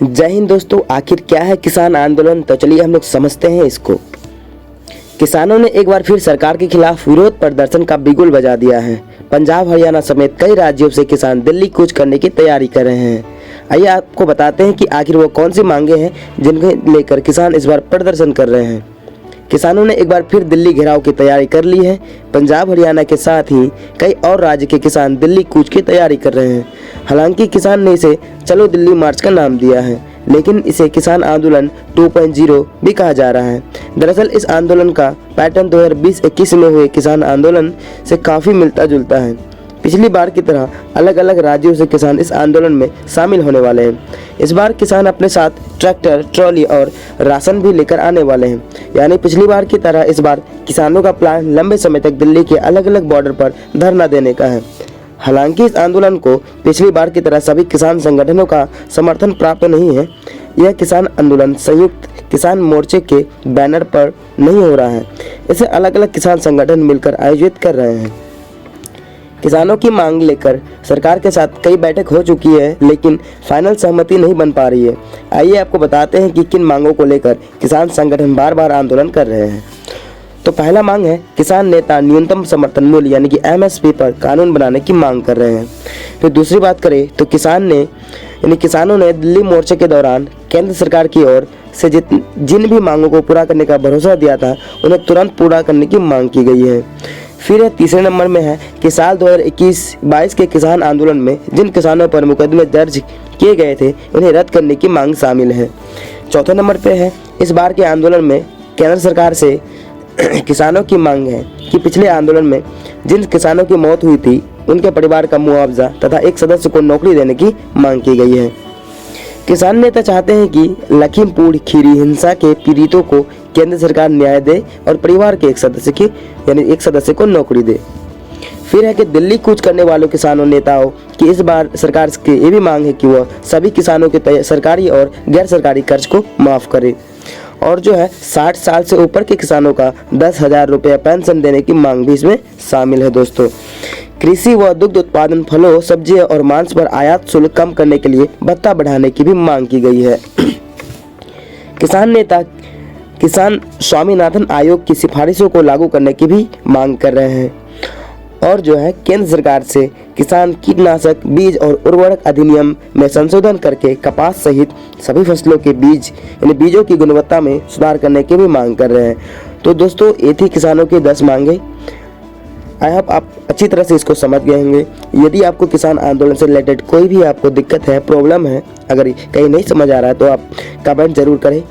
जय हिंद दोस्तों। आखिर क्या है किसान आंदोलन, तो चलिए हम लोग समझते हैं इसको। किसानों ने एक बार फिर सरकार के खिलाफ विरोध प्रदर्शन का बिगुल बजा दिया है। पंजाब, हरियाणा समेत कई राज्यों से किसान दिल्ली कूच करने की तैयारी कर रहे हैं। आइए आपको बताते हैं कि आखिर वो कौन सी मांगे हैं जिनको लेकर किसान इस बार प्रदर्शन कर रहे हैं। किसानों ने एक बार फिर दिल्ली घेराव की तैयारी कर ली है। पंजाब, हरियाणा के साथ ही कई और राज्य के किसान दिल्ली कूच की तैयारी कर रहे हैं। हालांकि किसान ने इसे चलो दिल्ली मार्च का नाम दिया है, लेकिन इसे किसान आंदोलन 2.0 भी कहा जा रहा है। दरअसल इस आंदोलन का पैटर्न 2020-21 में हुए किसान आंदोलन से काफ़ी मिलता जुलता है। पिछली बार की तरह अलग अलग राज्यों से किसान इस आंदोलन में शामिल होने वाले हैं। इस बार किसान अपने साथ ट्रैक्टर, ट्रॉली और राशन भी लेकर आने वाले हैं। यानी पिछली बार की तरह इस बार किसानों का प्लान लंबे समय तक दिल्ली के अलग अलग बॉर्डर पर धरना देने का है। हालांकि इस आंदोलन को पिछली बार की तरह सभी किसान संगठनों का समर्थन प्राप्त नहीं है। यह किसान आंदोलन संयुक्त किसान मोर्चे के बैनर पर नहीं हो रहा है। इसे अलग अलग किसान संगठन मिलकर आयोजित कर रहे हैं। किसानों की मांग लेकर सरकार के साथ कई बैठक हो चुकी है, लेकिन फाइनल सहमति नहीं बन पा रही है। आइए आपको बताते हैं कि किन मांगों को लेकर किसान संगठन बार बार आंदोलन कर रहे हैं। तो पहला मांग है, किसान नेता न्यूनतम समर्थन मूल्य यानी कि MSP पर कानून बनाने की मांग कर रहे हैं। तो दूसरी बात करें तो किसानों ने दिल्ली मोर्चे के दौरान केंद्र सरकार की ओर से जिन भी मांगों को पूरा करने का भरोसा दिया था, उन्हें तुरंत पूरा करने की मांग की गई है। फिर तीसरे नंबर में है कि साल 2021-22 के किसान आंदोलन में जिन किसानों पर मुकदमे दर्ज किए गए थे, उन्हें रद्द करने की मांग शामिल है। चौथे नंबर पे है, इस बार के आंदोलन में केंद्र सरकार से किसानों की मांग है कि पिछले आंदोलन में जिन किसानों की मौत हुई थी, उनके परिवार का मुआवजा तथा एक सदस्य को नौकरी देने की मांग की गई है। किसान नेता चाहते हैं कि लखीमपुर खीरी हिंसा के पीड़ितों को केंद्र सरकार न्याय दे और परिवार के एक सदस्य को नौकरी दे। फिर है कि दिल्ली कूच करने वालों किसानों नेताओं की इस बार सरकार की ये भी मांग है कि वह सभी किसानों के सरकारी और गैर सरकारी कर्ज को माफ करे। और जो है 60 साल से ऊपर के किसानों का 10,000 रुपये पेंशन देने की मांग भी इसमें शामिल है। दोस्तों, कृषि व दुग्ध उत्पादन, फलों, सब्जियों और मांस पर आयात शुल्क कम करने के लिए भत्ता बढ़ाने की भी मांग की गई है। किसान नेता किसान स्वामीनाथन आयोग की सिफारिशों को लागू करने की भी मांग कर रहे हैं। और जो है केंद्र सरकार से किसान कीटनाशक, बीज और उर्वरक अधिनियम में संशोधन करके कपास सहित सभी फसलों के बीजों की गुणवत्ता में सुधार करने की भी मांग कर रहे हैं। तो दोस्तों, ये थी किसानों की 10 मांगे। आई होप आप अच्छी तरह से इसको समझ गए होंगे। यदि आपको किसान आंदोलन से रिलेटेड कोई भी आपको दिक्कत है, प्रॉब्लम है, अगर कहीं नहीं समझ आ रहा है, तो आप कमेंट जरूर करें।